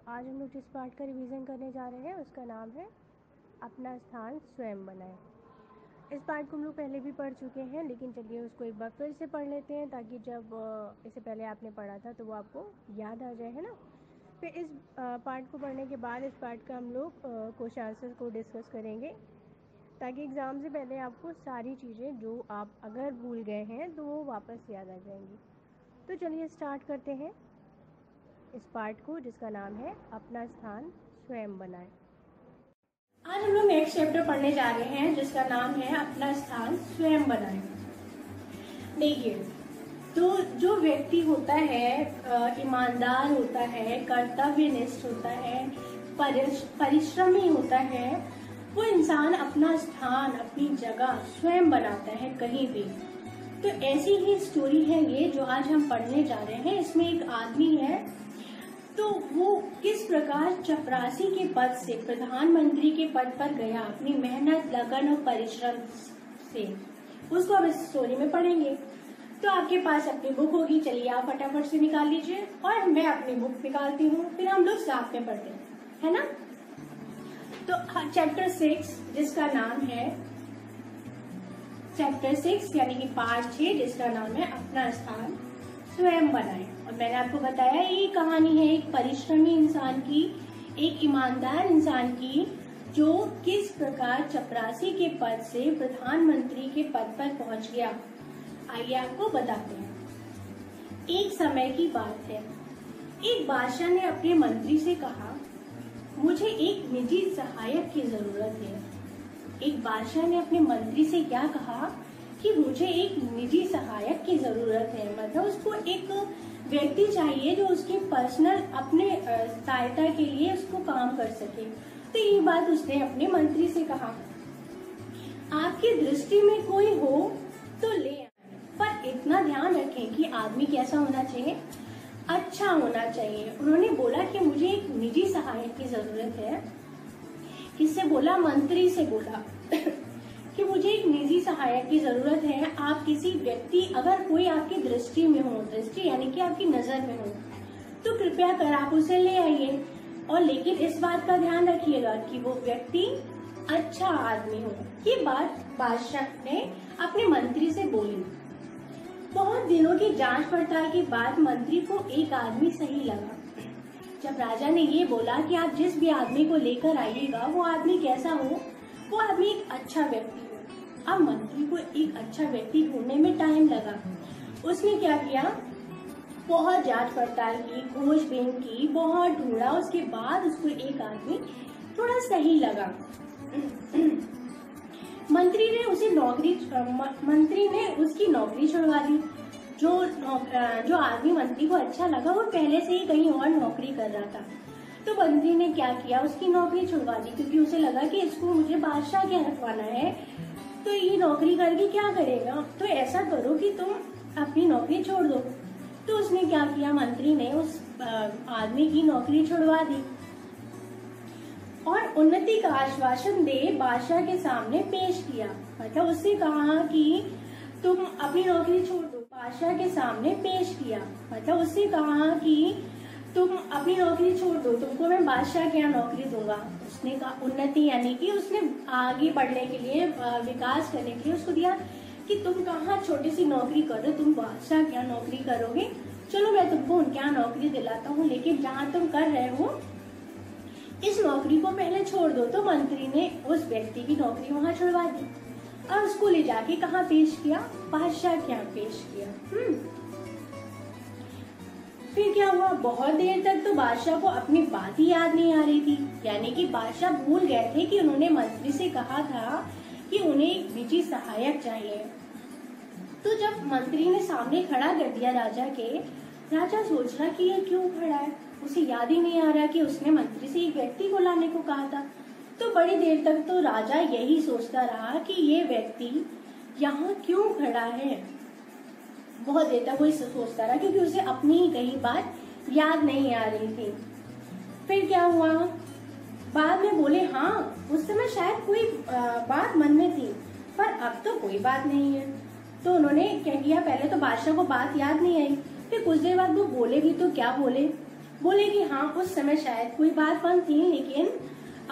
आज हम लोग जिस पार्ट का रिवीजन करने जा रहे हैं उसका नाम है अपना स्थान स्वयं बनाएं। इस पार्ट को हम लोग पहले भी पढ़ चुके हैं, लेकिन चलिए उसको एक बार फिर से पढ़ लेते हैं ताकि जब इससे पहले आपने पढ़ा था तो वो आपको याद आ जाए, है ना। फिर इस पार्ट को पढ़ने के बाद इस पार्ट का हम लोग क्वेश्चन आंसर को डिस्कस करेंगे ताकि एग्ज़ाम से पहले आपको सारी चीज़ें जो आप अगर भूल गए हैं तो वो वापस याद आ जाएंगी। तो चलिए स्टार्ट करते हैं इस पार्ट को जिसका नाम है अपना स्थान स्वयं बनाएं। आज हम लोग नेक्स्ट चैप्टर पढ़ने जा रहे हैं जिसका नाम है अपना स्थान स्वयं बनाएं। देखिए, तो जो व्यक्ति होता है ईमानदार होता है, कर्तव्यनिष्ठ होता है, परिश्रमी होता है, वो इंसान अपना स्थान, अपनी जगह स्वयं बनाता है कहीं भी। तो ऐसी ही स्टोरी है ये जो आज हम पढ़ने जा रहे हैं। इसमें एक आदमी है, तो वो किस प्रकार चपरासी के पद से प्रधानमंत्री के पद पर गया अपनी मेहनत, लगन और परिश्रम से, उसको अब इस स्टोरी में पढ़ेंगे। तो आपके पास अपनी बुक होगी, चलिए आप फटाफट से निकाल लीजिए और मैं अपनी बुक निकालती हूँ, फिर हम लोग साथ में पढ़ते हैं, है ना। तो चैप्टर 6 जिसका नाम है चैप्टर 6 यानी कि पार्ट 6 जिसका नाम है अपना स्थान स्वयं बनाएं। और मैंने आपको बताया ये कहानी है एक परिश्रमी इंसान की, एक ईमानदार इंसान की, जो किस प्रकार चपरासी के पद से प्रधानमंत्री के पद पर पहुंच गया। आइए आपको बताते हैं। एक समय की बात है, एक बादशाह ने अपने मंत्री से कहा, मुझे एक निजी सहायक की जरूरत है। एक बादशाह ने अपने मंत्री से क्या कहा कि मुझे एक निजी सहायक की जरूरत है, मतलब उसको एक व्यक्ति चाहिए जो उसके पर्सनल अपने सहायता के लिए उसको काम कर सके। तो ये बात उसने अपने मंत्री से कहा। आपकी दृष्टि में कोई हो तो ले आए, पर इतना ध्यान रखें कि आदमी कैसा होना चाहिए, अच्छा होना चाहिए। उन्होंने बोला कि मुझे एक निजी सहायक की जरूरत है। किससे बोला? मंत्री से बोला कि मुझे एक निजी सहायक की जरूरत है। आप किसी व्यक्ति, अगर कोई आपकी दृष्टि में हो, दृष्टि यानी कि आपकी नजर में हो, तो कृपया कर आप उसे ले आइए। और लेकिन इस बात का ध्यान रखिएगा कि वो व्यक्ति अच्छा आदमी हो। ये बात बादशाह ने अपने मंत्री से बोली। बहुत दिनों की जांच पड़ताल के बाद मंत्री को एक आदमी सही लगा। जब राजा ने ये बोला कि आप जिस भी आदमी को लेकर आइएगा वो आदमी कैसा हो, वो आदमी एक अच्छा व्यक्ति हो। अब मंत्री को एक अच्छा व्यक्ति ढूंढने में टाइम लगा। उसने क्या किया, बहुत जांच पड़ताल की, खोजबीन की, बहुत ढूंढा। उसके बाद उसको एक आदमी थोड़ा सही लगा। मंत्री ने उसकी नौकरी छुड़वा दी। जो आदमी मंत्री को अच्छा लगा वो पहले से ही कहीं और नौकरी कर रहा था। तो मंत्री ने क्या किया, उसकी नौकरी छुड़वा दी, क्योंकि उसे लगा कि इसको मुझे बादशाह क्या रखवाना है, तो ये नौकरी करके क्या करेगा, तो ऐसा करो कि तुम अपनी नौकरी छोड़ दो। तो उसने क्या किया, मंत्री ने उस आदमी की नौकरी छुड़वा दी और उन्नति का आश्वासन दे बादशाह के सामने पेश किया। मतलब उससे कहा कि तुम अपनी नौकरी छोड़ दो। बादशाह के सामने पेश किया, मतलब उससे कहा कि तुम अपनी नौकरी छोड़ दो, तुमको मैं बादशाह के यहाँ नौकरी दूंगा। उसने कहा उन्नति यानी कि उसने आगे बढ़ने के लिए, विकास करने के लिए उसको दिया कि तुम कहाँ छोटी सी नौकरी कर रहे हो, तुम बादशाह के यहाँ नौकरी करोगे, चलो मैं तुमको उनके यहाँ नौकरी दिलाता हूँ, लेकिन जहाँ तुम कर रहे हो इस नौकरी को पहले छोड़ दो। तो मंत्री ने उस व्यक्ति की नौकरी वहाँ छुड़वा दी और उसको ले जाके कहाँ पेश किया, बादशाह के यहाँ पेश किया। फिर क्या हुआ, बहुत देर तक तो बादशाह को अपनी बात ही याद नहीं आ रही थी। यानी कि बादशाह भूल गए थे कि उन्होंने मंत्री से कहा था कि उन्हें एक निजी सहायक चाहिए। तो जब मंत्री ने सामने खड़ा कर दिया राजा के, राजा सोच रहा कि ये क्यों खड़ा है, उसे याद ही नहीं आ रहा कि उसने मंत्री से एक व्यक्ति को लाने को कहा था। तो बड़ी देर तक तो राजा यही सोचता रहा कि ये व्यक्ति यहाँ क्यों खड़ा है। बहुत देर तक वो सोचता रहा क्योंकि उसे अपनी ही कहीं बात याद नहीं आ रही थी। फिर क्या हुआ, बाद में बोले हाँ उस समय शायद कोई बात मन में थी, पर अब तो कोई बात नहीं है। तो उन्होंने क्या किया, पहले तो बादशाह को बात याद नहीं आई, फिर कुछ देर बाद वो बोले भी तो क्या बोले, बोले कि हाँ उस समय शायद कोई बात बनती लेकिन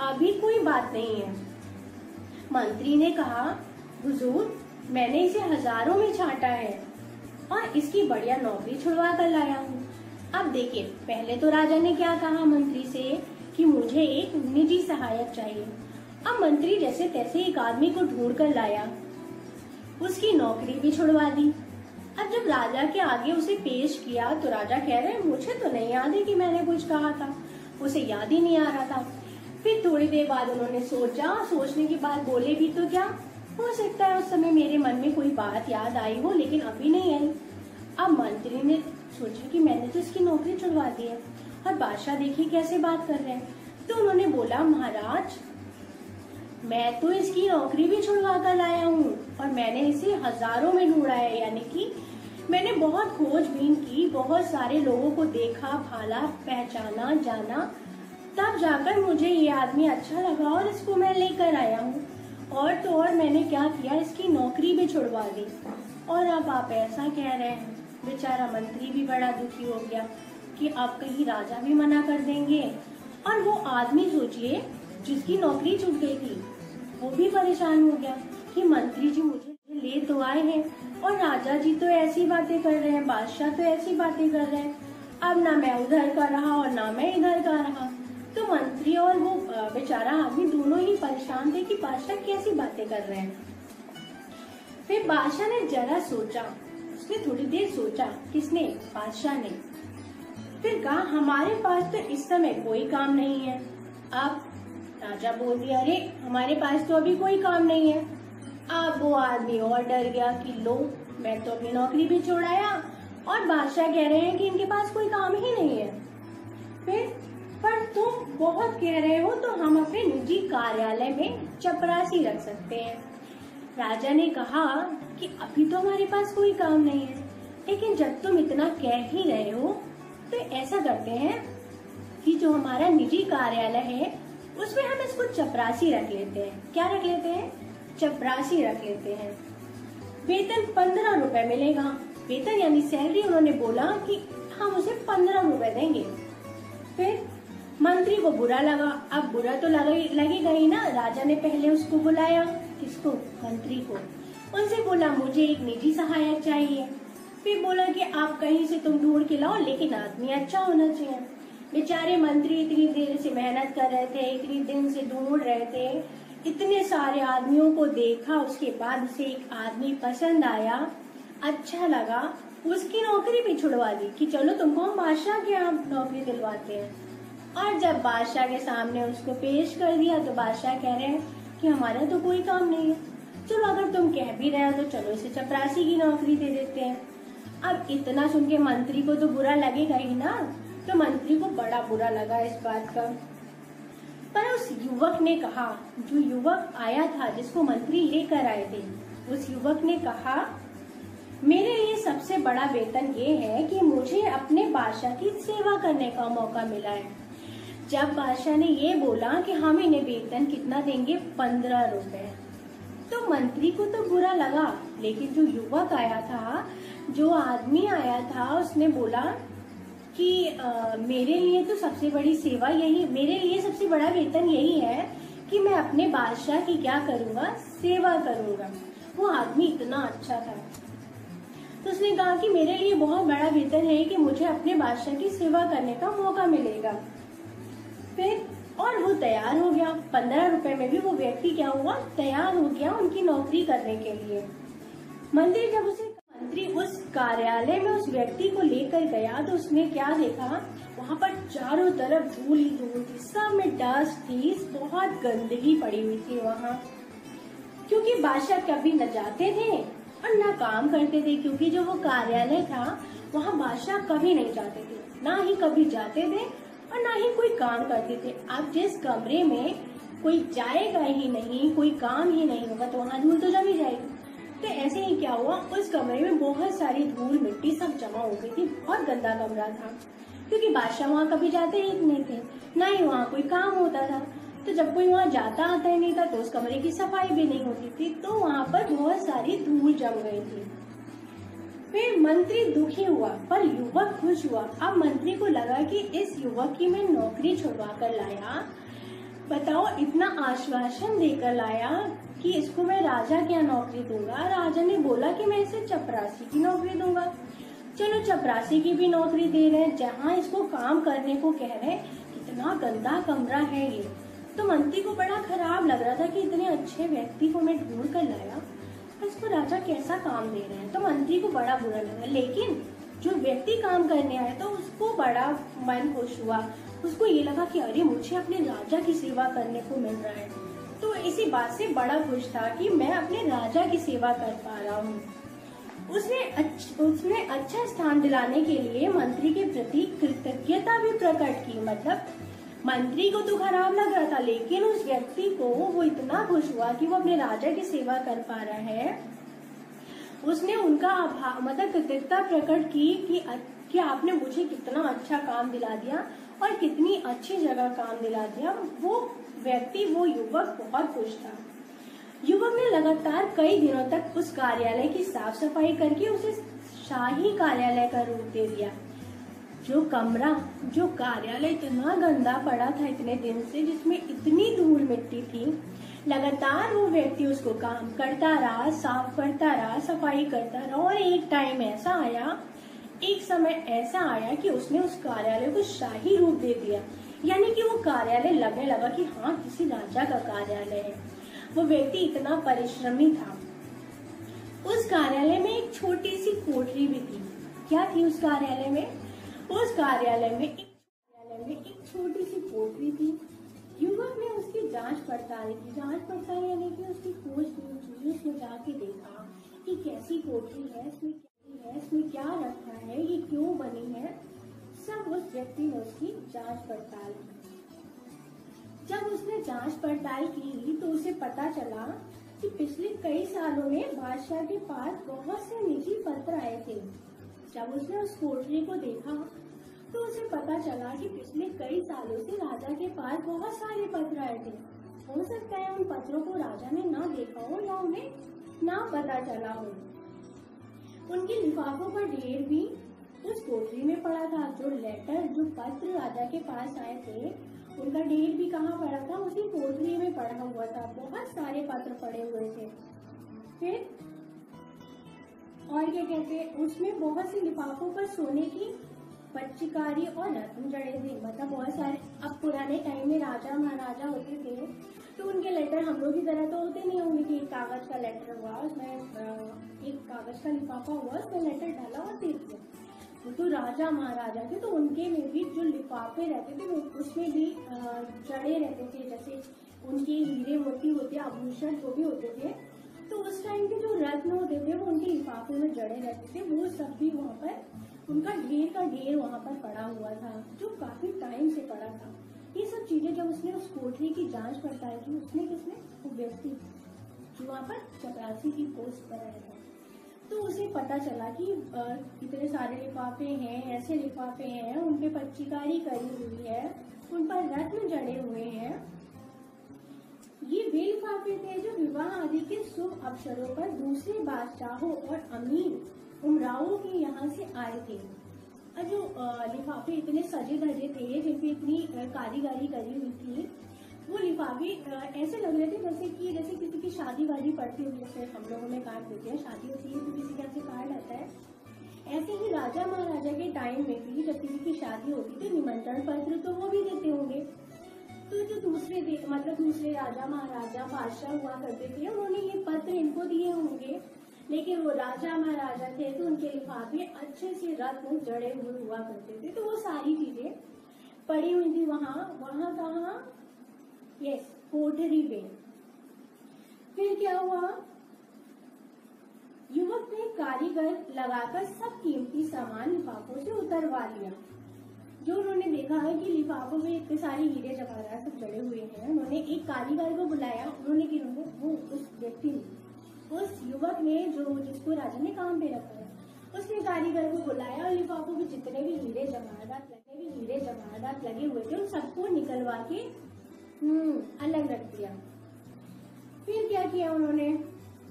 अभी कोई बात नहीं है। मंत्री ने कहा, हुजूर मैंने इसे हजारों में छांटा है और इसकी बढ़िया नौकरी छुड़वा कर लाया हूँ। अब देखिए, पहले तो राजा ने क्या कहा मंत्री से कि मुझे एक निजी सहायक चाहिए। अब मंत्री जैसे तैसे एक आदमी को ढूंढ कर लाया, उसकी नौकरी भी छुड़वा दी। अब जब राजा के आगे उसे पेश किया तो राजा कह रहे, मुझे तो नहीं याद है कि मैंने कुछ कहा था, उसे याद ही नहीं आ रहा था। फिर थोड़ी देर बाद उन्होंने सोचा, सोचने के बाद बोले भी तो क्या, हो सकता है उस समय मेरे मन में कोई बात याद आई हो लेकिन अभी नहीं आई। अब मंत्री ने सोचा कि मैंने तो इसकी नौकरी छुड़वा दी है और बादशाह देखिए कैसे बात कर रहे हैं। तो उन्होंने बोला, महाराज मैं तो इसकी नौकरी भी छुड़वा कर लाया हूँ और मैंने इसे हजारों में ढूंढा है, यानी कि मैंने बहुत खोजबीन की, बहुत सारे लोगों को देखा भाला, पहचाना, जाना, तब जाकर मुझे ये आदमी अच्छा लगा और इसको मैं लेकर आया हूँ। और तो और मैंने क्या किया, इसकी नौकरी भी छुड़वा दी। और अब आप ऐसा कह रहे हैं। बेचारा मंत्री भी बड़ा दुखी हो गया कि अब कहीं राजा भी मना कर देंगे। और वो आदमी सोचिए जिसकी नौकरी छूट गई थी, वो भी परेशान हो गया कि मंत्री जी मुझे ले तो आए हैं और राजा जी तो ऐसी बातें कर रहे हैं, बादशाह तो ऐसी बातें कर रहे हैं, अब ना मैं उधर का रहा और ना मैं इधर का रहा। तो मंत्री और वो बेचारा आदमी दोनों ही परेशान थे कि बादशाह कैसी बातें कर रहे हैं। फिर बादशाह ने जरा सोचा, उसने थोड़ी देर सोचा। किसने? बादशाह ने। फिर कहा, हमारे पास तो इस समय कोई काम नहीं है। अब राजा बोल दिया, अरे हमारे पास तो अभी कोई काम नहीं है। अब वो आदमी और डर गया कि लो, मैं तो अपनी नौकरी भी छोड़ाया और बादशाह कह रहे हैं कि इनके पास कोई काम ही नहीं है। फिर पर तुम बहुत कह रहे हो तो हम अपने निजी कार्यालय में चपरासी रख सकते हैं। राजा ने कहा कि अभी तो हमारे पास कोई काम नहीं है, लेकिन जब तुम इतना कह ही रहे हो तो ऐसा करते हैं कि जो हमारा निजी कार्यालय है उसमें हम इसको चपरासी रख लेते हैं। क्या रख लेते हैं? चपरासी रख लेते हैं। वेतन 15 रुपए मिलेगा। वेतन यानी सैलरी। उन्होंने बोला कि हम उसे 15 रुपए देंगे। फिर मंत्री को बुरा लगा। अब बुरा तो लगेगा ही ना। राजा ने पहले उसको बुलाया, किसको? मंत्री को। उनसे बोला, मुझे एक निजी सहायक चाहिए। फिर बोला कि आप कहीं से तुम ढूंढ के लाओ, लेकिन आदमी अच्छा होना चाहिए। बेचारे मंत्री इतनी देर से मेहनत कर रहे थे, इतनी दिन से ढूंढ रहे थे, इतने सारे आदमियों को देखा, उसके बाद उसे एक आदमी पसंद आया, अच्छा लगा, उसकी नौकरी भी छुड़वा दी कि चलो तुमको हम बादशाह के यहाँ नौकरी दिलवाते हैं। और जब बादशाह के सामने उसको पेश कर दिया तो बादशाह कह रहे हैं कि हमारा तो कोई काम नहीं है, चलो अगर तुम कह भी रहे हो तो चलो इसे चपरासी की नौकरी दे देते हैं। अब इतना सुन के मंत्री को तो बुरा लगेगा ही ना। तो मंत्री को बड़ा बुरा लगा इस बात का। पर उस युवक ने कहा, जो युवक आया था जिसको मंत्री लेकर आए थे, उस युवक ने कहा, मेरे लिए सबसे बड़ा वेतन ये है कि मुझे अपने बादशाह की सेवा करने का मौका मिला है। जब बादशाह ने ये बोला कि हम इन्हें वेतन कितना देंगे, 15 रुपए, तो मंत्री को तो बुरा लगा। लेकिन जो युवक आया था, जो आदमी आया था, उसने बोला कि मेरे लिए तो सबसे बड़ी सेवा यही, मेरे लिए सबसे बड़ा वेतन यही है कि मैं अपने बादशाह की क्या करूँगा, सेवा करूँगा। वो आदमी इतना अच्छा था तो उसने कहा कि मेरे लिए बहुत बड़ा वेतन है कि मुझे अपने बादशाह की सेवा करने का मौका मिलेगा। फिर और वो तैयार हो गया। 15 रुपए में भी वो व्यक्ति क्या हुआ, तैयार हो गया उनकी नौकरी करने के लिए। मंत्री उस कार्यालय में उस व्यक्ति को लेकर गया तो उसने क्या देखा, वहाँ पर चारों तरफ धूल ही धूल थी, सब में डस्ट थी, बहुत गंदगी पड़ी हुई थी वहाँ। क्योंकि बादशाह कभी न जाते थे और न काम करते थे, क्योंकि जो वो कार्यालय था वहाँ बादशाह कभी नहीं जाते थे, ना ही कभी जाते थे और ना ही कोई काम करते थे। अब जिस कमरे में कोई जाएगा ही नहीं, कोई काम ही नहीं होगा, तो वहाँ धूल तो जम ही जाएगी। तो ऐसे ही क्या हुआ, उस कमरे में बहुत सारी धूल मिट्टी सब जमा हो गई थी। बहुत गंदा कमरा था, क्योंकि बादशाह वहाँ कभी जाते ही नहीं थे, ना ही वहाँ कोई काम होता था। तो जब कोई वहाँ जाता आता ही नहीं था तो उस कमरे की सफाई भी नहीं होती थी, तो वहाँ पर बहुत सारी धूल जम गई थी। फिर मंत्री दुखी हुआ पर युवक खुश हुआ। अब मंत्री को लगा कि इस युवक की मैं नौकरी छुड़वा कर लाया, बताओ इतना आश्वासन देकर लाया कि इसको मैं राजा क्या नौकरी दूंगा। राजा ने बोला कि मैं इसे चपरासी की नौकरी दूंगा। चलो चपरासी की भी नौकरी दे रहे हैं, जहाँ इसको काम करने को कह रहे हैं। कितना गंदा कमरा है ये। तो मंत्री को बड़ा खराब लग रहा था कि इतने अच्छे व्यक्ति को मैं ढूंढ कर लाया, इसको राजा कैसा काम दे रहे हैं। तो मंत्री को बड़ा बुरा लगा, लेकिन जो व्यक्ति काम करने आया तो उसको बड़ा मन खुश हुआ। उसको ये लगा कि अरे मुझे अपने राजा की सेवा करने को मिल रहा है। तो इसी बात से बड़ा खुश था कि मैं अपने राजा की सेवा कर पा रहा हूँ। उसने अच्छा स्थान दिलाने के लिए मंत्री के प्रति कृतज्ञता भी प्रकट की। मतलब मंत्री को तो खराब लग रहा था, लेकिन उस व्यक्ति को वो इतना खुश हुआ कि वो अपने राजा की सेवा कर पा रहा है। उसने उनका मतलब कृतज्ञता प्रकट की कि आपने मुझे कितना अच्छा काम दिला दिया और कितनी अच्छी जगह काम दिला दिया। वो व्यक्ति, वो युवक बहुत खुश था। युवक ने लगातार कई दिनों तक उस कार्यालय की साफ सफाई करके उसे शाही कार्यालय का रूप दे दिया। जो कार्यालय इतना गंदा पड़ा था इतने दिन से, जिसमें इतनी धूल मिट्टी थी, लगातार वो व्यक्ति उसको काम करता रहा, साफ करता रहा, सफाई करता रहा। और एक समय ऐसा आया कि उसने उस कार्यालय को शाही रूप दे दिया। यानी कि वो कार्यालय लगने लगा कि हाँ, किसी राजा का कार्यालय है। वो व्यक्ति इतना परिश्रमी था। उस कार्यालय में एक छोटी सी कोठरी भी थी। क्या थी उस कार्यालय में? उस कार्यालय में एक छोटी सी कोठरी थी। युवक ने उसकी जांच पड़ताल यानी कि उसकी खोज की। उसने जाके देखा कि कैसी कोठरी है, इसमें क्या रखा है, ये क्यों बनी है। सब उस व्यक्ति ने उसकी जांच पड़ताल की। जब उसने जांच पड़ताल की तो उसे पता चला कि पिछले कई सालों में बादशाह के पास बहुत से निजी पत्र आए थे। जब उसने उस कोठरी को देखा तो उसे पता चला कि पिछले कई सालों से राजा के पास बहुत सारे पत्र आए थे। हो सकता है उन पत्रों को राजा ने ना देखा हो या उन्हें ना पता चला हो। उनके लिफाफों का ढेर भी उस कोठरी में पड़ा था। जो पत्र राजा के पास आए थे, उनका ढेर भी कहाँ पड़ा था? उसी कोठरी में पड़ा हुआ था। बहुत सारे पत्र पड़े हुए थे। फिर और क्या कहते हैं, उसमें बहुत से लिफाफों पर सोने की पच्चीकारी और रत्न जड़े थे। मतलब बहुत सारे, अब पुराने टाइम में राजा महाराजा होते थे तो उनके लेटर हम लोग की तरह तो होते नहीं होंगे कि एक कागज का लेटर हुआ, उसमें एक कागज का लिफाफा हुआ, उसमें लेटर डाला और दे दिया। तो राजा महाराजा थे तो उनके में भी जो लिफाफे रहते थे वो उसमें भी जड़े रहते थे। जैसे उनके हीरे मोती होते, आभूषण जो भी होते थे, तो उस टाइम के जो रत्न होते थे वो उनके लिफाफे में जड़े रहते थे। वो सब भी वहाँ पर उनका ढेर का ढेर वहाँ पर पड़ा हुआ था, जो काफी टाइम से पड़ा था। ये सब चीजें जब उसने उस कोठरी की जांच पड़ताल की, वो व्यक्ति जो वहाँ पर चपरासी की पोस्ट पर आया था, तो उसे पता चला कि इतने सारे लिफाफे हैं, ऐसे लिफाफे हैं, उन पे पच्चीकारी करी हुई है, उन पर रत्न जड़े हुए हैं। ये वे लिफाफे थे जो विवाह आदि के शुभ अवसरों पर दूसरे बादशाहों और अमीर उमराओं के यहाँ से आए थे। जो लिफाफे इतने सजे धजे थे, जिनपे इतनी कारीगरी करी हुई थी, वो लिफाफे ऐसे लग रहे थे जैसे किसी की शादी वादी पड़ती हुई, जैसे हम लोगों में कार्ड देते हैं, शादी होती है तो किसी के यहाँ से कार्ड आता है। ऐसे ही राजा महाराजा के टाइम में भी जब किसी की शादी होती थी, निमंत्रण पत्र तो वो भी देते होंगे। तो जो दूसरे राजा महाराजा बादशाह हुआ करते थे, उन्होंने ये पत्र इनको दिए होंगे। लेकिन वो राजा महाराजा थे तो उनके लिफाफे अच्छे से रत्न जड़े हुए हुआ करते थे। तो वो सारी चीजें पड़ी हुई थी वहाँ कहाँ? यस, कोठरी में। फिर क्या हुआ? युवक ने कारीगर लगाकर सब कीमती सामान लिफाफों से उतरवा लिया। जो उन्होंने देखा है कि लिफाफों में इतने सारे हीरे जवाहरात सब जड़े हुए हैं, उन्होंने एक कारीगर को बुलाया। उस युवक ने जिसको राजा ने काम पे रखा है, उसने कारीगर को बुलाया और लिफाफों में जितने भी हीरे जवाहरात लगे हुए थे उन सबको निकलवा के अलग रख दिया। फिर क्या किया उन्होंने?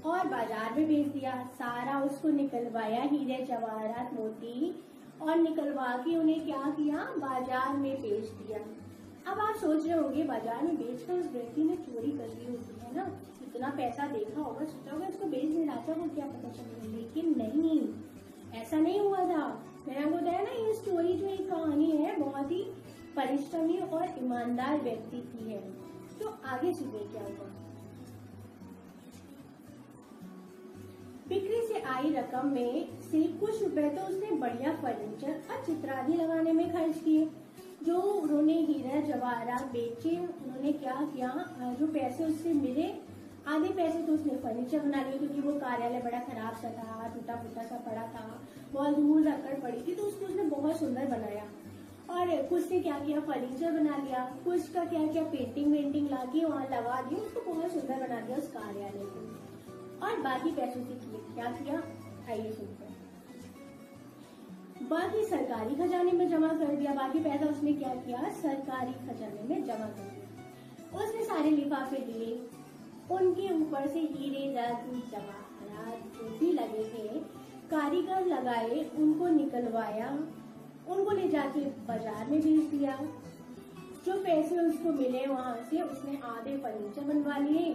और बाजार में बेच दिया। सारा उसको निकलवाया, हीरे जवाहरात मोती, और निकलवा के उन्हें क्या किया, बाजार में बेच दिया। अब आप सोच रहे होंगे बाजार में बेचकर उस व्यक्ति ने चोरी कर ली होगी, है ना, इतना पैसा देखा होगा, सोचा होगा इसको बेच दे, राजा को क्या पता चलेगा। लेकिन नहीं, ऐसा नहीं हुआ था। मैंने आपको बताया ना, ये स्टोरी जो एक कहानी है बहुत ही परिश्रमी और ईमानदार व्यक्ति की है। तो आगे सुनिए क्या हुआ। बिक्री से आई रकम में से कुछ रुपए तो उसने बढ़िया फर्नीचर और चित्रादि लगाने में खर्च किए। जो उन्होंने हीरा जवाहरात बेचे, उन्होंने क्या किया, जो पैसे उससे मिले आधे पैसे तो उसने फर्नीचर बना लिए, क्योंकि वो कार्यालय बड़ा खराब सा था, टूटा फूटा सा पड़ा था, बहुत धूल रखड़ पड़ी थी, तो उसको उसने बहुत सुंदर बनाया। और कुछ ने क्या किया, फर्नीचर बना लिया, कुछ का क्या किया, पेंटिंग वेंटिंग ला के वहाँ लगा दी, उसको बहुत सुंदर बना दिया उस कार्यालय को। और बाकी पैसों से क्या किया, आइए सुनते हैं। बाकी सरकारी खजाने में जमा कर दिया। बाकी पैसा उसने क्या किया, सरकारी खजाने में जमा कर दिया। उसने सारे लिफाफे दिए, उनके ऊपर से हीरे जवाहरात जो भी लगे थे, कारीगर लगाए, उनको निकलवाया, उनको ले जाके बाजार में बेच दिया। जो पैसे उसको मिले वहां से उसने आधे फर्नीचर बनवा लिए,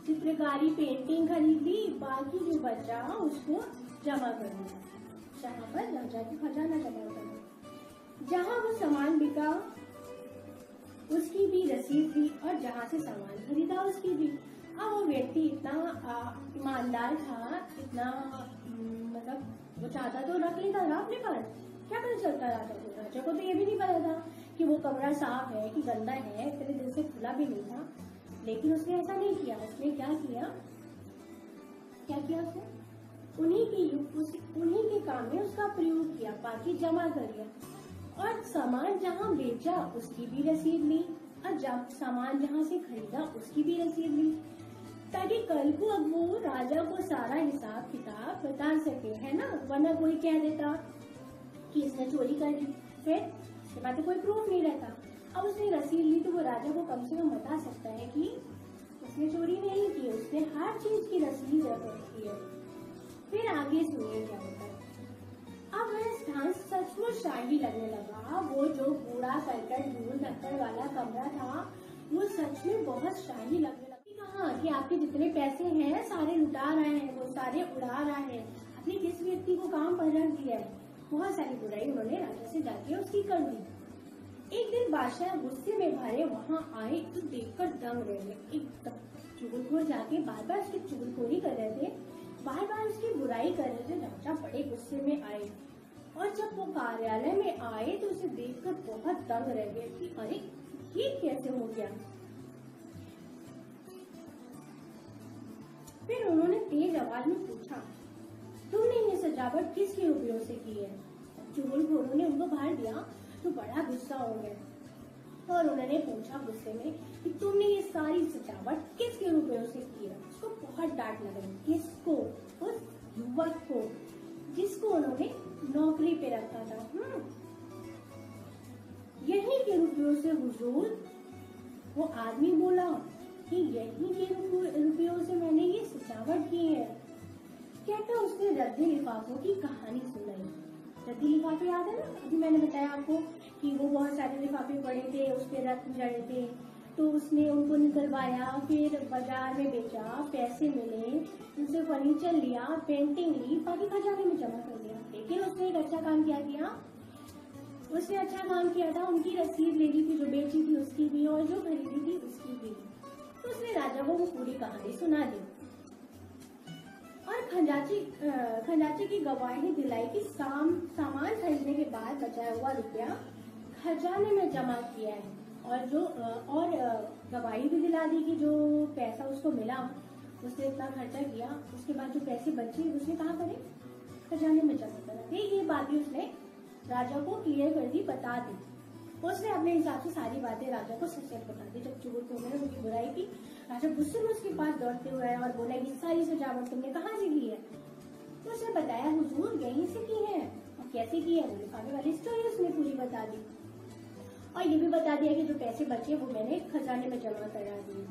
चित्रकारी पेंटिंग खरीद ली, बाकी जो बचा उसको जमा कर दिया, जहाँ पर राजा की खजाना जमा कर दिया। जहाँ वो सामान बिका उसकी भी रसीद थी, और जहाँ से सामान खरीदा उसकी भी। अब वो व्यक्ति इतना ईमानदार था, इतना मतलब वो चाहता तो रख लेता था अपने पास, क्या पता चलता राजा को तो ये भी नहीं पता था कि वो कमरा साफ है कि गंदा है, इतने दिन से खुला भी नहीं था। लेकिन उसने ऐसा नहीं किया। उसने क्या किया उसने उन्हीं के काम में उसका प्रयोग किया, बाकी जमा कर लिया। और सामान जहाँ बेचा उसकी भी रसीद ली, और सामान जहाँ से खरीदा उसकी भी रसीद ली, ताकि कल को अब वो राजा को सारा हिसाब किताब बता सके, है ना। वरना कोई कह देता कि इसने चोरी कर ली, फिर इसके बाद तो कोई प्रूफ नहीं रहता। अब उसने रसीद ली तो वो राजा को कम से कम बता सकता है कि उसने चोरी नहीं की, उसने हर चीज की रसीद रखी है। फिर आगे सुनिए क्या होता है। अब वह स्थान सचमुच शाही लगने लगा। वो जो कूड़ा करकट धूल धक्कड़ वाला कमरा था वो सच में बहुत शाही लगने लगा। कहा कि आपके जितने पैसे हैं सारे लुटा रहे हैं, वो सारे उड़ा रहा है, अपने किस व्यक्ति को काम पर रख दिया है। बहुत सारी बुराई उन्होंने राजा से जाके उसकी कर दी। एक दिन बादशाह गुस्से में भरे वहाँ आए तो देखकर दंग रह गए। एक चुगलखोर जाके बार बार उसकी चुगलखोरी कर रहे थे, बार बार उसकी बुराई कर रहे थे। राजा बड़े गुस्से में आए, और जब वो कार्यालय में आए तो उसे देखकर बहुत दंग रह गए कि अरे ये कैसे हो गया। फिर उन्होंने तेज आवाज में पूछा, तुमने ये सजावट किसके रुपयों से की है। चुगलखोरों ने उनको बाहर दिया तो बड़ा गुस्सा हो गया, और उन्होंने पूछा गुस्से में कि तुमने ये सारी सजावट किसके रुपयों से की है। उसको बहुत डांट लग रही। किसको? उस युवक को जिसको उन्होंने नौकरी पे रखा था। यही के रुपयों से हुजूर। वो आदमी बोला कि यही के रुपयों से मैंने ये सजावट की है। कहता उसने रद्दी लिफाफों की कहानी सुनाई। रद्दी लिफाफे याद है ना, अभी मैंने बताया आपको कि वो बहुत सारे लिफाफे पड़े थे, उस पे रत्न जड़े थे, तो उसने उनको निकलवाया, फिर बाजार में बेचा, पैसे मिले, उनसे फर्नीचर लिया, पेंटिंग ली, बाकी खजाने में जमा कर दिया। लेकिन उसने एक अच्छा काम किया। उसने अच्छा काम किया था, उनकी रसीद ले ली थी, जो बेची थी उसकी भी और जो खरीदी थी उसकी भी। तो उसने राजा को वो पूरी कहानी सुना दी और खजांची की गवाही दिलाई कि सामान खरीदने के बाद बचाया हुआ रुपया खजाने में जमा किया है, और गवाही भी दिला दी कि जो पैसा उसको मिला उसने इतना खर्चा किया, उसके बाद जो पैसे बचे उसने कहाँ करे, खजाने में जमा करा दी। ये बात भी उसने राजा को क्लियर कर दी, बता दी। उसने अपने हिसाब से सारी बातें राजा को सच बता दी। जब चुगलखोरों ने उनकी बुराई की, राजा गुस्से में उसके पास दौड़ते हुए और बोला कि सारी सजावट तुमने कहाँ से की है। तो उसने बताया हुजूर यहीं से की है। और कैसे की है, लिफाफे वाली स्टोरी उसने पूरी बता दी, और ये भी बता दिया कि जो पैसे बचे वो मैंने खजाने में जमा करा दिए।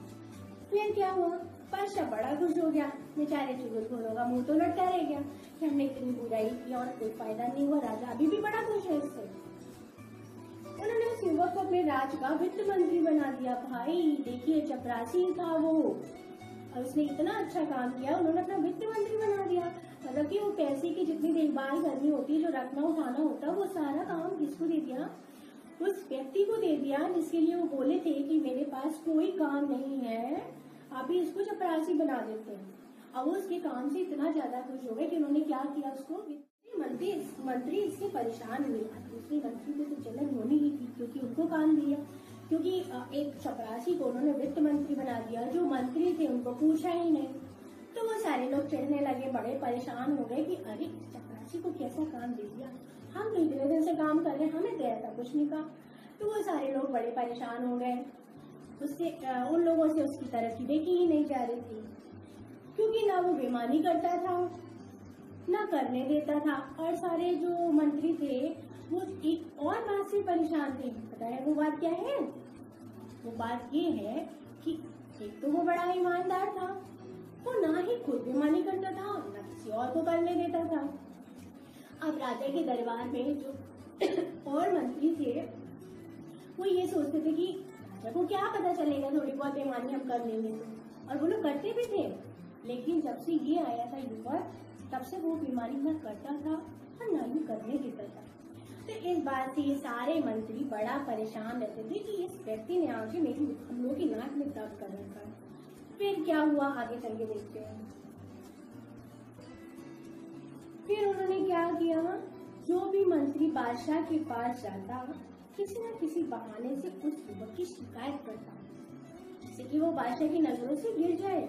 फिर क्या हुआ, बादशाह बड़ा खुश हो गया, बेचारे चुगलखोरों का मुंह तो लटका रह गया कि हमने इतनी बुराई की और कोई फायदा नहीं हुआ। राजा अभी भी बड़ा खुश है इससे। उन्होंने उस युवक को अपने राज का वित्त मंत्री बना दिया। भाई देखिए, चपरासी था वो और उसने इतना अच्छा काम किया, उन्होंने अपना वित्त मंत्री बना दिया। मतलब कि वो पैसे की जितनी देखभाल करनी होती है, जो रखना उठाना होता है, वो सारा काम किसको दे दिया? उस व्यक्ति को दे दिया जिसके लिए वो बोले थे कि मेरे पास कोई काम नहीं है, आप ही इसको चपरासी बना देते हैं। अब उसके काम से इतना ज्यादा खुश हो गए कि उन्होंने क्या किया, उसको मंत्री इससे परेशान हुए। दूसरे मंत्री को तो जलन होनी ही थी क्योंकि उनको काम दिया, क्योंकि एक चपरासी को उन्होंने वित्त मंत्री बना दिया, जो मंत्री थे उनको पूछा ही नहीं। तो वो सारे लोग चिढ़ने लगे, बड़े परेशान हो गए कि अरे इस चपरासी को कैसा काम दे दिया, हम तो इतने दिन से काम कर रहे हैं, हमें तो ऐसा कुछ नहीं कहा। तो वो सारे लोग बड़े परेशान हो गए। उससे उन लोगों से उसकी तरक्की देखी ही नहीं जा रही थी, क्योंकि ना वो बेईमानी करता था ना करने देता था। और सारे जो मंत्री थे वो एक और बात से परेशान थे। पता है वो बात क्या है? वो बात ये है कि एक तो वो बड़ा ईमानदार था, वो ना ही खुद बेईमानी करता था ना किसी और को करने देता था। अब राजा के दरबार में जो और मंत्री थे वो ये सोचते थे कि राजा को क्या पता चलेगा, थोड़ी बहुत बेईमानी हम कर लेंगे तो, और वो लोग करते भी थे। लेकिन जब से ये आया था युवक, तब से वो बेईमानी न करता था और न ही करने देता था। तो इस बात से ये सारे मंत्री बड़ा परेशान रहते थे कि इस व्यक्ति ने आके हम लोग की नाक में दम कर रखा है। फिर क्या हुआ आगे चल के देखते हैं। फिर उन्होंने क्या किया, जो भी मंत्री बादशाह के पास जाता किसी न किसी बहाने से उस युवक की शिकायत करता, जैसे कि वो बादशाह की नजरों से गिर जाए।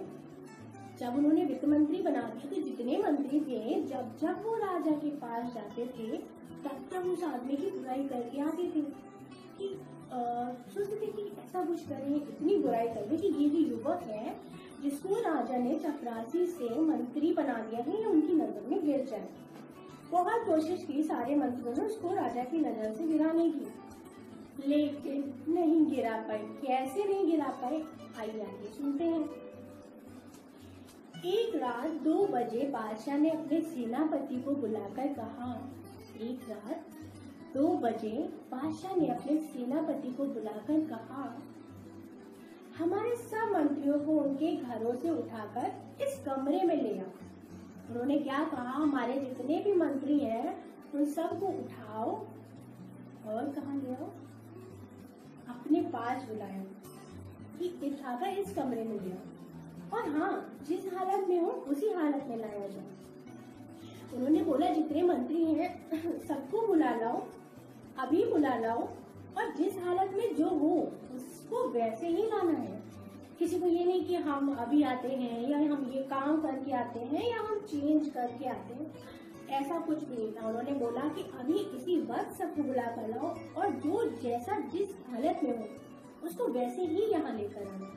जब उन्होंने वित्त मंत्री बना दिया तो जितने मंत्री थे, जब जब वो राजा के पास जाते थे तब तक उस आदमी की बुराई करके आते थे कि सोचते थे कि ऐसा कुछ करें, इतनी बुराई करें कि ये जो युवक है जिसको राजा ने चपरासी से मंत्री बना दिया है, ये उनकी नजर में गिर जाए। बहुत कोशिश की सारे मंत्रियों ने उसको राजा की नजर से गिराने की, लेकिन नहीं गिरा पाए। कैसे नहीं गिरा पाए, आइए आगे सुनते हैं। एक रात 2 बजे बादशाह ने अपने सेनापति को बुलाकर कहा, एक रात 2 बजे बादशाह ने अपने सेनापति को बुलाकर कहा, हमारे सब मंत्रियों को उनके घरों से उठाकर इस कमरे में ले आओ। उन्होंने क्या कहा, हमारे जितने भी मंत्री हैं उन सबको उठाओ और कहाँ ले आओ, अपने पास बुलाओ कि उठाकर इस कमरे में ले आओ, और हाँ जिस हालत में हो उसी हालत में लाया जाए। उन्होंने बोला जितने मंत्री हैं सबको बुला लाओ, अभी बुला लाओ, और जिस हालत में जो हो उसको वैसे ही लाना है। किसी को ये नहीं कि हम अभी आते हैं या हम ये काम करके आते हैं या हम चेंज करके आते हैं, ऐसा कुछ भी नहीं था। उन्होंने बोला कि अभी इसी वक्त सबको बुला कर लाओ और जो जैसा जिस हालत में हो उसको वैसे ही यहाँ लेकर आना।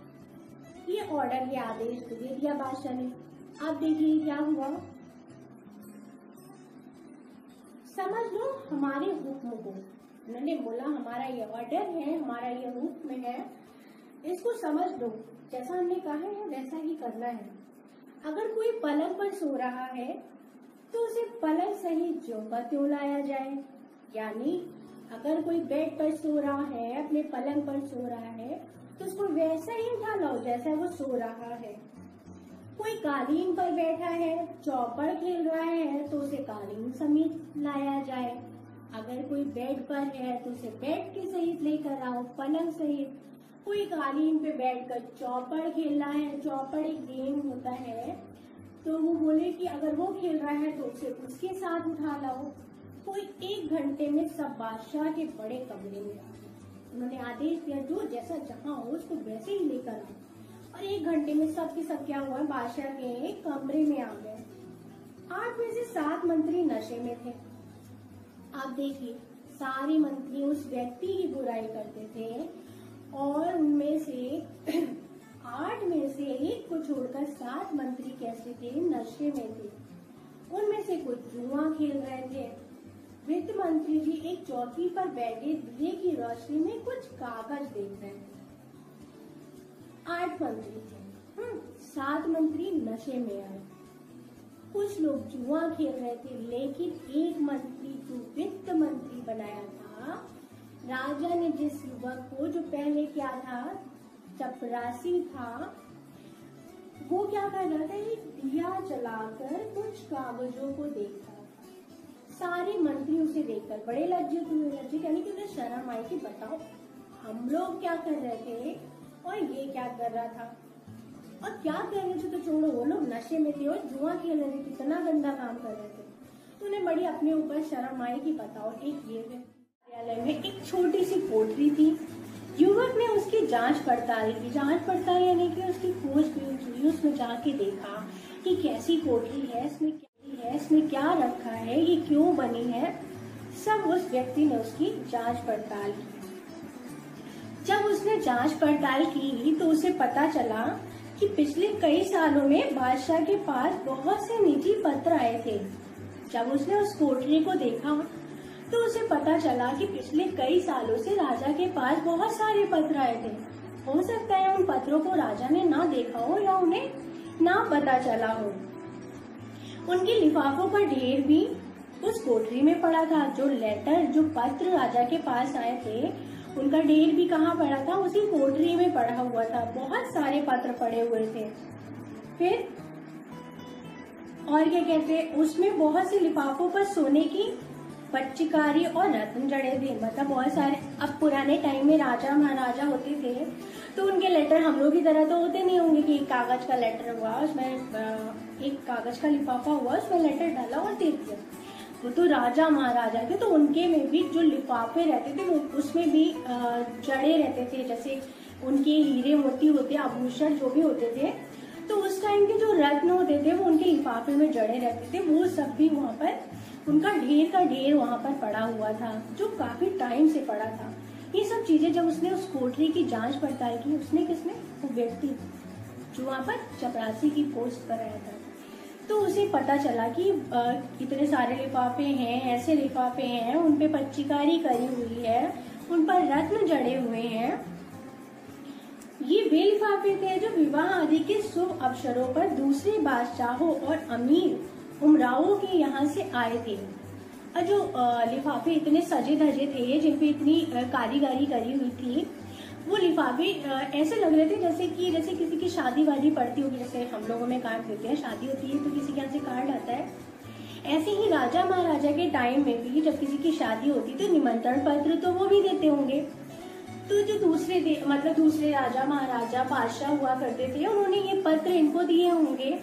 ये ऑर्डर, ये आदेश तो दे दिया बादशाह ने। अब देखिए क्या हुआ, समझ लो हमारे हुक्म को। उन्होंने बोला हमारा ये ऑर्डर है, हमारा ये हुक्म है, इसको समझ लो, जैसा हमने कहा है वैसा ही करना है। अगर कोई पलंग पर सो रहा है तो उसे पलंग सहित ज्यों का त्यों लाया जाए, यानी अगर कोई बेड पर सो रहा है, अपने पलंग पर सो रहा है, तो उसको वैसा ही उठा लाओ जैसा वो सो रहा है। कोई कालीन पर बैठा है, चौपड़ खेल रहा है, तो उसे कालीन समेत लाया जाए। अगर कोई बेड पर है तो उसे बेड के सहित लेकर आओ, पलंग सहित। कोई कालीन पे बैठकर चौपड़ खेल रहा है, चौपड़ एक गेम होता है, तो वो बोले कि अगर वो खेल रहा है तो उसे उसके साथ उठा लाओ। कोई 1 घंटे में सब बादशाह के बड़े कमरे में आ गए। उन्होंने आदेश दिया जो जैसा जहाँ हो उसको वैसे ही लेकर आओ, और 1 घंटे में सब के सब क्या हुआ, बादशाह के कमरे में आ गए। 8 में से 7 मंत्री नशे में थे। आप देखिए सारे मंत्री उस व्यक्ति की बुराई करते थे, और उनमें से 8 में से 1 को छोड़कर 7 मंत्री कैसे थे, नशे में थे। उनमें से कुछ जुआ खेल रहे थे। वित्त मंत्री जी एक चौकी पर बैठे दिए की रोशनी में कुछ कागज देख रहे थे। 8 मंत्री थे, 7 मंत्री नशे में आए, कुछ लोग जुआ खेल रहे थे, लेकिन एक मंत्री जो वित्त मंत्री बनाया था, राजा ने जिस युवक को, जो पहले क्या था, चपरासी था, वो क्या कर रहा था, एक दिया जलाकर कुछ कागजों को देख रहा था। सारे मंत्री उसे देखकर बड़े लज्जित हुए, लज्जित यानी कि उन्हें शर्म आई कि बताओ हम लोग क्या कर रहे थे और ये क्या कर रहा था, और क्या कर रहे थे तो छोड़ो, वो लोग नशे में थे और जुआ खेल रहे थे, कितना गंदा काम कर रहे थे। तो उन्हें बड़ी अपने ऊपर शर्म आई कि बताओ, एक ये कार्यालय में एक छोटी सी कोठरी थी, युवक ने उसकी जांच पड़ताल की। जांच पड़ताल यानी कि उसकी खोजबीन हुई, उसमें जाके देखा कि कैसी कोठरी है, इसमें क्या रखा है, ये क्यों बनी है, सब उस व्यक्ति ने उसकी जांच पड़ताल की। जब उसने जांच पड़ताल की तो उसे पता चला कि पिछले कई सालों में बादशाह के पास बहुत से निजी पत्र आए थे। जब उसने उस कोठरी को देखा तो उसे पता चला कि पिछले कई सालों से राजा के पास बहुत सारे पत्र आए थे। हो सकता है उन पत्रों को राजा ने ना देखा हो या उन्हें ना पता चला हो। उनके लिफाफों का ढेर भी उस कोठरी में पड़ा था। जो पत्र राजा के पास आए थे, उनका ढेर भी कहाँ पड़ा था, उसी कोठरी में पड़ा हुआ था। बहुत सारे पत्र पड़े हुए थे। फिर और क्या कहते, उसमें बहुत से लिफाफों पर सोने की पच्चीकारी और रत्न जड़े थे। मतलब बहुत सारे, अब पुराने टाइम में राजा महाराजा होते थे तो उनके लेटर हम लोग की तरह तो होते नहीं होंगे कि एक कागज का लेटर हुआ, उसमें एक कागज का लिफाफा हुआ, उसमें लेटर डाला और दे दिया। वो तो राजा महाराजा थे, तो उनके में भी जो लिफाफे रहते थे वो उसमें भी जड़े रहते थे, जैसे उनके हीरे मोती होते, आभूषण जो भी होते थे, तो उस टाइम के जो रत्न होते थे वो उनके लिफाफे में जड़े रहते थे। वो सब भी वहाँ पर, उनका ढेर का ढेर वहाँ पर पड़ा हुआ था, जो काफी टाइम से पड़ा था। ये सब चीजें जब उसने उस कोठरी की जांच पड़ताल की, उसने किसने, वो व्यक्ति जो वहाँ पर चपरासी की पोस्ट पर आया था, तो उसे पता चला कि इतने सारे लिफाफे हैं, ऐसे लिफाफे हैं, उन पे पच्चीकारी करी हुई है, उन पर रत्न जड़े हुए हैं। ये वे लिफाफे थे जो विवाह आदि के शुभ अवसरों पर दूसरे बादशाहों और अमीर उमराओं के यहाँ से आए थे। और जो लिफाफे इतने सजे धजे थे, जिनपे इतनी कारीगरी करी हुई थी, वो लिफाफे ऐसे लग रहे थे जैसे किसी की शादी वादी पड़ती होगी, जैसे हम लोगों में कार्ड देते हैं, शादी होती है तो किसी के यहाँ से कार्ड आता है, ऐसे ही राजा महाराजा के टाइम में भी जब किसी की शादी होती तो निमंत्रण पत्र तो वो भी देते होंगे। तो जो दूसरे राजा महाराजा बादशाह हुआ करते थे, उन्होंने ये पत्र इनको दिए होंगे,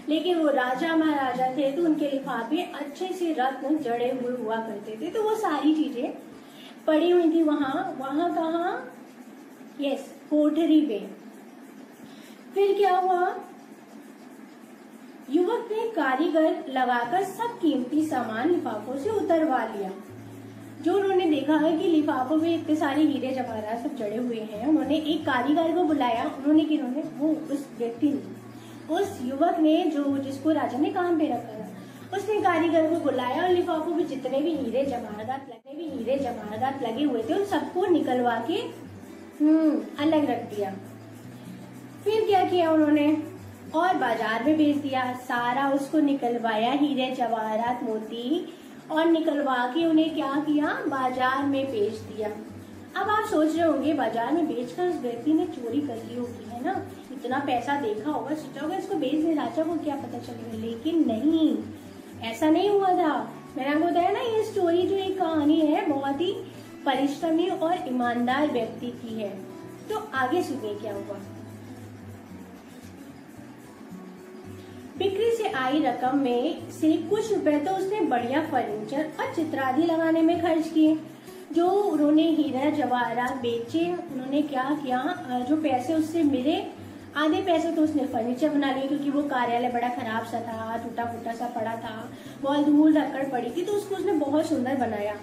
लेकिन वो राजा महाराजा थे तो उनके लिफाफे अच्छे से रत्न जड़े हुए हुआ करते थे। तो वो सारी चीजें पड़ी हुई थी वहां कहाँ, यस, कोठरी पे। फिर क्या हुआ, युवक ने कारीगर लगाकर सब कीमती सामान लिफाफों से उतरवा लिया। जो उन्होंने देखा है कि लिफाफों में इतने सारे हीरे जवाहरात सब जड़े हुए हैं, उन्होंने एक कारीगर को बुलाया। उस व्यक्ति ने, उस युवक ने, जिसको राजा ने काम पे रखा था, उसने कारीगर को बुलाया और लिफाफों में जितने भी हीरे जवाहरात लगे हुए थे उन सबको निकलवा के अलग रख दिया। फिर क्या किया उन्होंने, और बाजार में बेच दिया। सारा उसको निकलवाया, हीरे जवाहरात मोती, और निकलवा के उन्हें क्या किया, बाजार में बेच दिया। अब आप सोच रहे होंगे बाजार में बेचकर उस व्यक्ति ने चोरी कर ली होगी, है ना, इतना पैसा देखा होगा, सोचा होगा इसको बेच दे, राजा को क्या पता चलेगा। लेकिन नहीं, ऐसा नहीं हुआ था। मैंने आपको बताया ना, ये स्टोरी जो एक कहानी है बहुत ही परिश्रमी और ईमानदार व्यक्ति की है। तो आगे सुनिए क्या हुआ। बिक्री से आई रकम में से कुछ रुपए तो उसने बढ़िया फर्नीचर और चित्रादि लगाने में खर्च किए। जो उन्होंने हीरा जवाहरात बेचे, उन्होंने क्या किया, जो पैसे उससे मिले, आधे पैसे तो उसने फर्नीचर बना लिए, क्योंकि वो कार्यालय बड़ा खराब सा था, टूटा फूटा सा पड़ा था, बहुत धूल धक्कड़ पड़ी थी, तो उसको उसने बहुत सुंदर बनाया।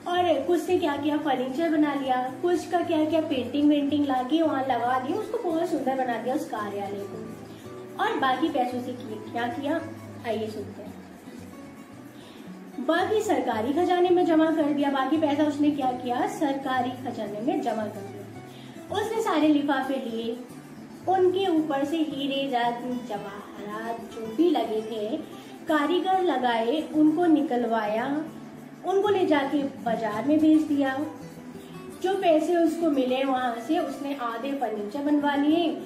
और कुछ से क्या किया, फर्नीचर बना लिया, कुछ का क्या किया, पेंटिंग वेंटिंग ला के वहां लगा दी, उसको बहुत सुंदर बना दिया उस कार्यालय को। और बाकी पैसों से क्या किया, आइए सुनते हैं। बाकी सरकारी खजाने में जमा कर दिया। बाकी पैसा उसने क्या किया, सरकारी खजाने में जमा कर दिया। उसने सारे लिफाफे लिए, उनके ऊपर से हीरे जवाहरात जो भी लगे थे, कारीगर लगाए, उनको निकलवाया, उनको ले जाके बाजार में बेच दिया। जो पैसे उसको मिले वहां से उसने आधे फर्नीचर बनवा लिए,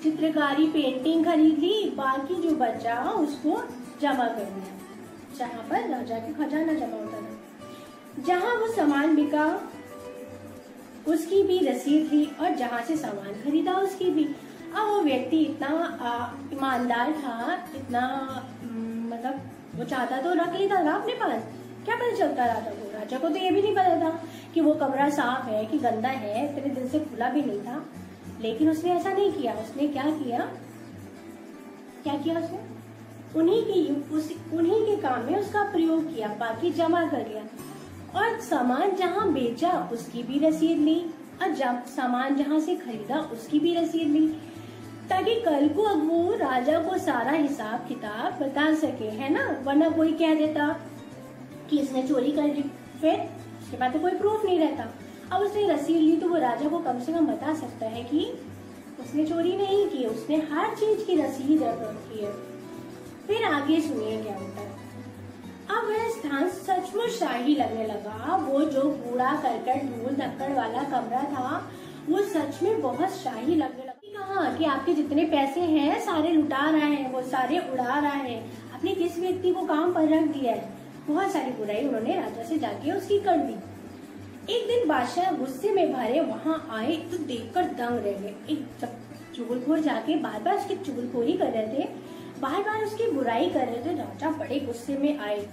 चित्रकारी पेंटिंग खरीद ली, बाकी जो बचा उसको जमा कर दिया जहाँ पर राजा के खजाना जमा होता था। जहाँ वो सामान बिका उसकी भी रसीद थी और जहाँ से सामान खरीदा उसकी भी। अब वो व्यक्ति इतना ईमानदार था, इतना मतलब वो चाहता तो रख लेता था अपने पास। क्या पता चलता राजा को तो ये भी नहीं पता था कि वो कमरा साफ है कि गंदा है, इतने दिन से खुला भी नहीं था। लेकिन उसने ऐसा नहीं किया। उसने क्या किया उसने उन्हीं के काम में उसका प्रयोग किया, बाकी जमा कर लिया। और सामान जहाँ बेचा उसकी भी रसीद ली और सामान जहाँ से खरीदा उसकी भी रसीद ली, ताकि कल को अब वो राजा को सारा हिसाब किताब बता सके, है ना। वरना कोई कह देता कि इसने चोरी कर ली, फिर उसके बाद तो कोई प्रूफ नहीं रहता। अब उसने रसीद ली तो वो राजा को कम से कम बता सकता है कि उसने चोरी नहीं की, उसने हर चीज की रसीद रख रखी है। फिर आगे सुनिए क्या होता है। अब वह स्थान सचमुच शाही लगने लगा। वो जो कूड़ा करकट धूल धक्कड़ वाला कमरा था वो सच में बहुत शाही लगने लगा। कहा कि आपके जितने पैसे हैं सारे लुटा रहा है, वो सारे उड़ा रहा है, अपने किस व्यक्ति को काम पर रख दिया है। बहुत सारी बुराई उन्होंने राजा से जाके उसकी कर दी। एक दिन बादशाह गुस्से में भरे वहां आए तो देखकर दंग रह गए। एक चुगलखोर जाके बार बार उसकी चुगलखोरी कर रहे थे, बार बार उसकी बुराई कर रहे थे। राजा बड़े गुस्से में आए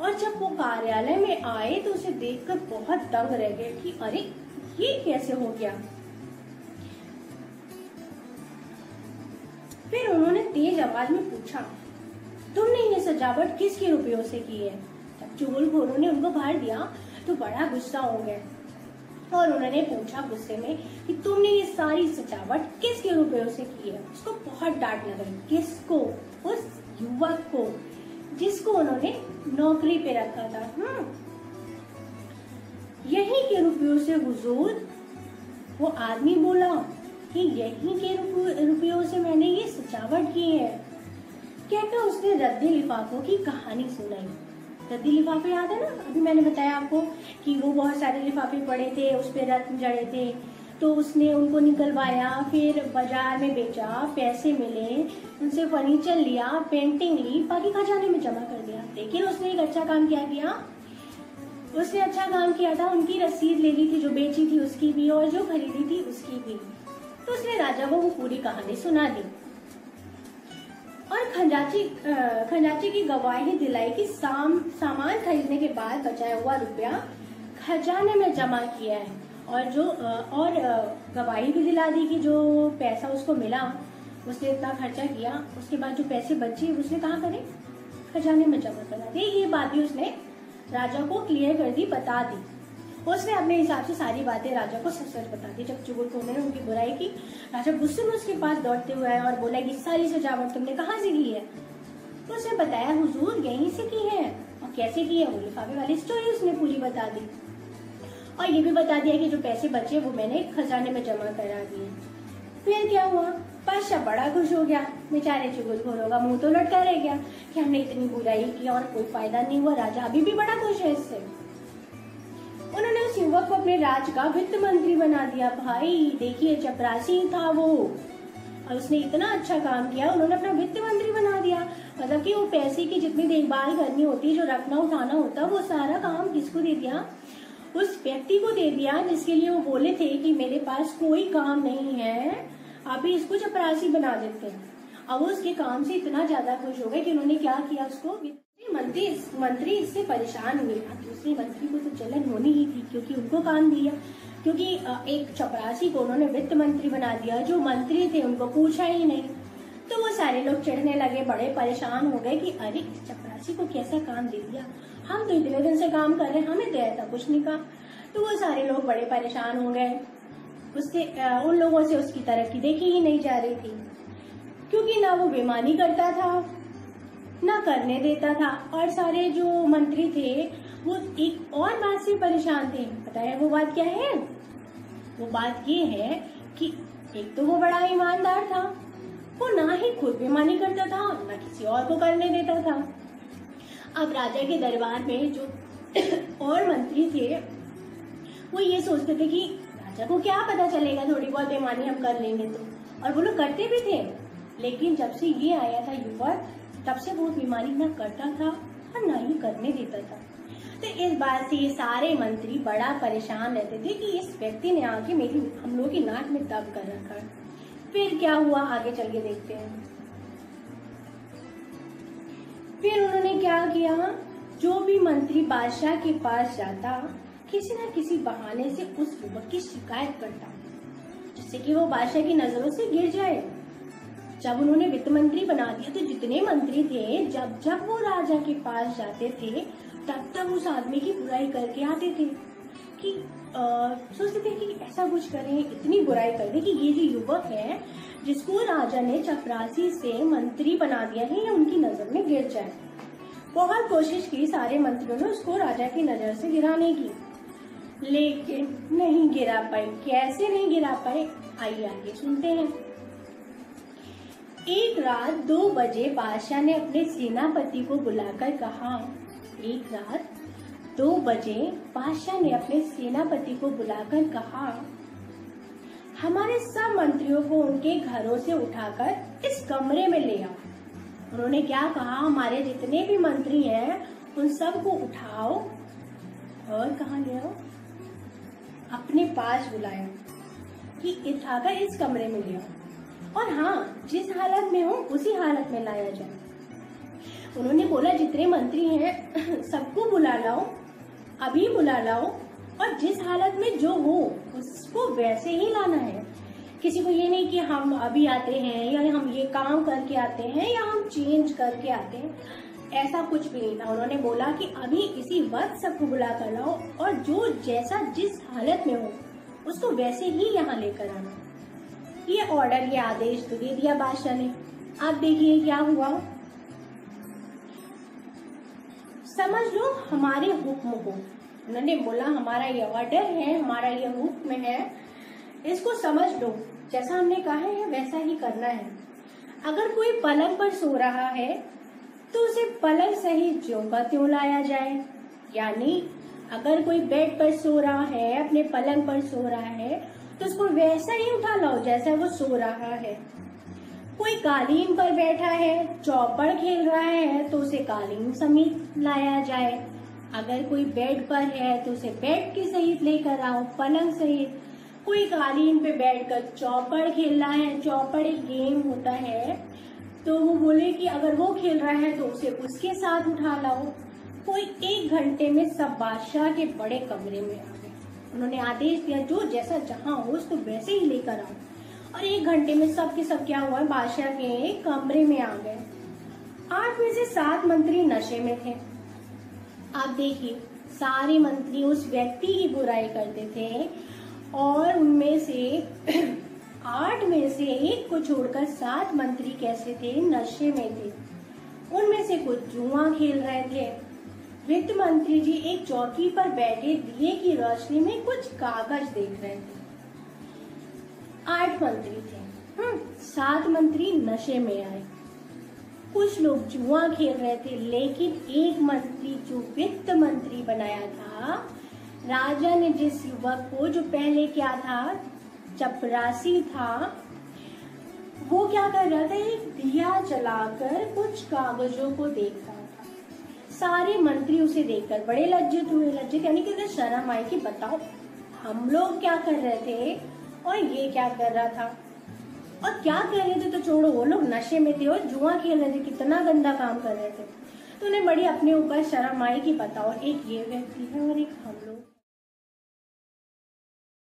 और जब वो कार्यालय में आए तो उसे देखकर बहुत दंग रह गए कि अरे ये कैसे हो गया। फिर उन्होंने तेज आवाज में पूछा, तुमने ये सजावट किसके रुपयों से की है। जब चुगलखोरों ने उनको बाहर दिया तो बड़ा गुस्सा हो गया और उन्होंने पूछा गुस्से में कि तुमने ये सारी सजावट किसके रुपयों से की है। उसको बहुत डांट लगाई। किसको? उस युवक को जिसको उन्होंने नौकरी पे रखा था। यही के रुपयों से हुजूर। वो आदमी बोला कि यही के रुपयों से मैंने ये सजावट की है। कहकर उसने रद्दी लिफाफों की कहानी सुनाई। रद्दी लिफाफे याद है ना, अभी मैंने बताया आपको कि वो बहुत सारे लिफाफे पड़े थे, उस पे रत्न जड़े थे, तो उसने उनको निकलवाया, फिर बाजार में बेचा, पैसे मिले, उनसे फर्नीचर लिया, पेंटिंग ली, बाकी खजाने में जमा कर दिया। लेकिन उसने एक अच्छा काम क्या किया, उसने अच्छा काम किया था, उनकी रसीद ले ली थी, जो बेची थी उसकी भी और जो खरीदी थी उसकी भी। तो उसने राजा को वो पूरी कहानी सुना दी और खजांची की गवाही दिलाई कि सामान खरीदने के बाद बचाया हुआ रुपया खजाने में जमा किया है और गवाही भी दिला दी कि जो पैसा उसको मिला उसने इतना खर्चा किया, उसके बाद जो पैसे बचे उसने कहाँ करे, खजाने में जमा करा दिए। ये बात भी उसने राजा को क्लियर कर दी, बता दी। उसने अपने हिसाब से सारी बातें राजा को सच सच बता दी। जब चुगलखोरों ने उनकी बुराई की, राजा गुस्से में उसके पास दौड़ते हुए आया और बोला कि सारी सजावट तुमने कहाँ से की है। तो उसने बताया हुजूर यहीं से की है। और कैसे की है वो लिफाफे वाली स्टोरी उसने पूरी बता दी और ये भी बता दिया कि जो पैसे बचे वो मैंने खजाने में जमा करा दिए। फिर क्या हुआ, बादशाह बड़ा खुश हो गया। बेचारे चुगलखोरों का मुंह तो लटका रह गया कि हमने इतनी बुराई की और कोई फायदा नहीं हुआ। राजा अभी भी बड़ा खुश है इससे। उन्होंने उस युवक को अपने राज्य का वित्त मंत्री बना दिया। भाई देखिए, चपरासी था वो और उसने इतना अच्छा काम किया, उन्होंने अपना वित्त मंत्री बना दिया। मतलब कि वो पैसे की जितनी देखभाल करनी होती, जो रखना उठाना होता, वो सारा काम किसको दे दिया, उस व्यक्ति को दे दिया जिसके लिए वो बोले थे कि मेरे पास कोई काम नहीं है, आप ही इसको चपरासी बना देते हैं। अब उसके काम से इतना ज्यादा खुश हो गए कि उन्होंने क्या किया, उसको मंत्री इससे परेशान हुए। दूसरे मंत्री को तो जलन होनी ही थी क्योंकि उनको काम दिया, क्योंकि एक चपरासी को उन्होंने वित्त मंत्री बना दिया, जो मंत्री थे उनको पूछा ही नहीं। तो वो सारे लोग चिढ़ने लगे, बड़े परेशान हो गए कि अरे इस चपरासी को कैसा काम दे दिया, हम तो इतने दिन से काम कर रहे हैं, हमें तो ऐसा कुछ नहीं कहा। तो वो सारे लोग बड़े परेशान हो गए। उससे उन लोगों से उसकी तरक्की देखी ही नहीं जा रही थी, क्योंकि ना वो बेईमानी करता था ना करने देता था। और सारे जो मंत्री थे वो एक और बात से परेशान थे। पता है वो बात क्या है? वो बात ये है कि एक तो वो बड़ा ईमानदार था, वो ना ही खुद बेईमानी करता था ना किसी और को करने देता था। अब राजा के दरबार में जो और मंत्री थे वो ये सोचते थे कि राजा को क्या पता चलेगा, थोड़ी बहुत बेईमानी हम कर लेंगे तो, और वो लोग करते भी थे। लेकिन जब से ये आया था युवक, तब से वो बेईमानी ना करता था और ना ही करने देता था। तो इस बात से ये सारे मंत्री बड़ा परेशान रहते थे कि इस व्यक्ति ने आके हम लोगों की नाक में दब कर रखा है। फिर क्या हुआ, आगे चल के देखते हैं। फिर उन्होंने क्या किया, जो भी मंत्री बादशाह के पास जाता किसी न किसी बहाने से उस युवक की शिकायत करता, जिससे कि वो बादशाह की नजरों से गिर जाए। जब उन्होंने वित्त मंत्री बना दिया तो जितने मंत्री थे जब जब वो राजा के पास जाते थे तब तब उस आदमी की बुराई करके आते थे कि सोचते थे कि ऐसा कुछ करें, इतनी बुराई कर दे कि ये जो युवक है जिसको राजा ने चपरासी से मंत्री बना दिया है ये उनकी नजर में गिर जाए। बहुत कोशिश की सारे मंत्रियों ने उसको राजा की नजर से गिराने की, लेकिन नहीं गिरा पाए। कैसे नहीं गिरा पाए, आइए आगे सुनते हैं। एक रात 2 बजे बादशाह ने अपने सेनापति को बुलाकर कहा, एक रात 2 बजे बादशाह ने अपने सेनापति को बुलाकर कहा, हमारे सब मंत्रियों को उनके घरों से उठाकर इस कमरे में ले आओ। उन्होंने क्या कहा, हमारे जितने भी मंत्री हैं उन सब को उठाओ और कहाँ ले आओ, अपने पास बुलाया कि उठाकर इस कमरे में ले आओ, और हाँ जिस हालत में हो उसी हालत में लाया जाए। उन्होंने बोला जितने मंत्री हैं सबको बुला लाओ, अभी बुला लाओ, और जिस हालत में जो हो उसको वैसे ही लाना है। किसी को ये नहीं कि हम अभी आते हैं या हम ये काम करके आते हैं या हम चेंज करके आते हैं, ऐसा कुछ भी नहीं था। उन्होंने बोला कि अभी इसी वक्त सबको बुला कर लाओ और जो जैसा जिस हालत में हो उसको वैसे ही यहाँ लेकर आना। ये ऑर्डर, ये आदेश तो दे दिया बादशाह ने। अब देखिए क्या हुआ, समझ लो हमारे हुक्म को। उन्होंने बोला हमारा ये ऑर्डर है, हमारा ये हुक्म है, इसको समझ लो, जैसा हमने कहा है वैसा ही करना है। अगर कोई पलंग पर सो रहा है तो उसे पलंग सहित ज्यों का त्यों लाया जाए, यानी अगर कोई बेड पर सो रहा है, अपने पलंग पर सो रहा है तो उसको वैसा ही उठा लाओ जैसा वो सो रहा है। कोई कालीन पर बैठा है, चौपड़ खेल रहा है तो उसे कालीन समेत लाया जाए। अगर कोई बेड पर है तो उसे बेड के सहित लेकर आओ, पलंग सहित। कोई कालीन पे बैठकर चौपड़ खेल रहा है, चौपड़ एक गेम होता है, तो वो बोले कि अगर वो खेल रहा है तो उसे उसके साथ उठा लाओ। कोई 1 घंटे में सब बादशाह के बड़े कमरे में आ गए। उन्होंने आदेश दिया जो जैसा जहां हो उसको वैसे ही लेकर आओ, और 1 घंटे में सब के सब क्या हुआ, बादशाह के कमरे में आ गए। 8 में से 7 मंत्री नशे में थे। आप देखिए सारे मंत्री उस व्यक्ति की बुराई करते थे और उनमें से 8 में से 1 को छोड़कर 7 मंत्री कैसे थे, नशे में थे। उनमें से कुछ जुआ खेल रहे थे। वित्त मंत्री जी एक चौकी पर बैठे दिए की रोशनी में कुछ कागज देख रहे थे। 8 मंत्री थे, 7 मंत्री नशे में आए। कुछ लोग जुआ खेल रहे थे, लेकिन एक मंत्री जो वित्त मंत्री बनाया था, राजा ने जिस युवक को जो पहले क्या था, चपरासी था, वो क्या कर रहा था, एक दिया जलाकर कुछ कागजों को देख रहा था। सारे मंत्री उसे देखकर बड़े लज्जित हुए। लज्जित यानी कि उन्हें शर्म आई कि बताओ हम लोग क्या कर रहे थे और ये क्या कर रहा था, और क्या कर रहे थे तो छोड़ो, वो लोग नशे में थे और जुआ खेल रहे थे, कितना गंदा काम कर रहे थे। तो उन्हें बड़ी अपने ऊपर शर्म आई कि बताओ एक ये व्यक्ति है और एक हम लोग।